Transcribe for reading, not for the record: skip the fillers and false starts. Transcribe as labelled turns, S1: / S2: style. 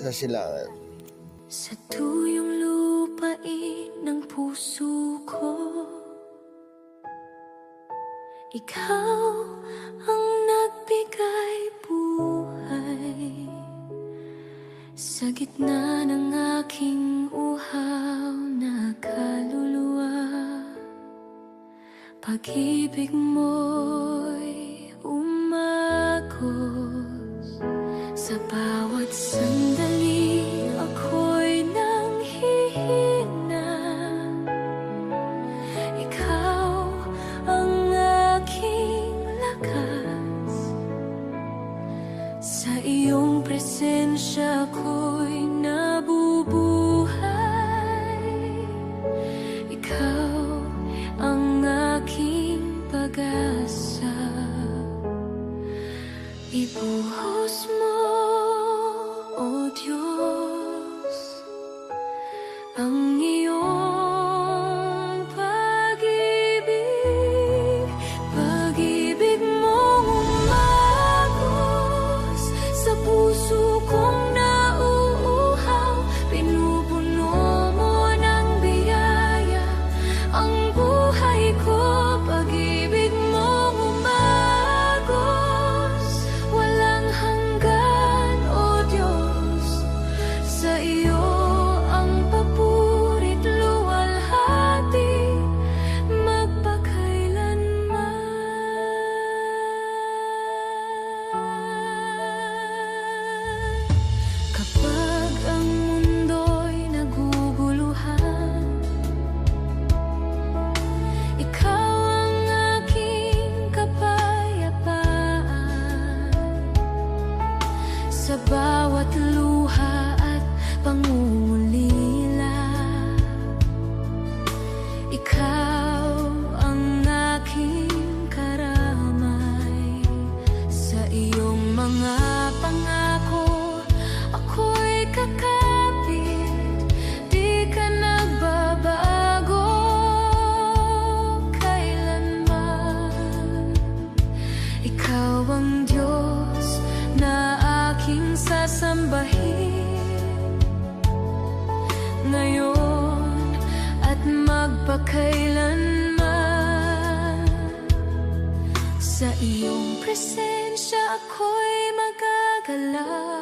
S1: sa silangan.
S2: Sa tuyong lupain ng puso ko, ikaw ang nagbigay buhay. Sa gitna ng aking uhaw na kaluluwa, pag-ibig mo'y umagos. Sa bawat sandali ako'y nanghihina. Ikaw ang aking lakas. Sa iyong presensya ako'y nabubuhay. Ikaw ang aking pag-asa. Ibuhos mo, O Diyos, ang iyong pag-ibig. Pag-ibig mong umagos sa puso kong nauuhaw. Pinupuno mo ng biyaya ang buhay ko. Pag-ibig mong umagos, walang hanggan, O Diyos. Sa iyo ang papurit luwalhati magpakailanman. Kapag ang mundo'y naguguluhan, ikaw ang aking kapayapaan. Sa bawat luha at pangungulila, ikaw ang aking karamay. Sa iyong mga pangako ako'y kakapit, di ka nagbabago kailanman. Ikaw ang Diyos na aking sasambahin ngayon at magpakailanman. Sa iyong presensya ako'y magagalak.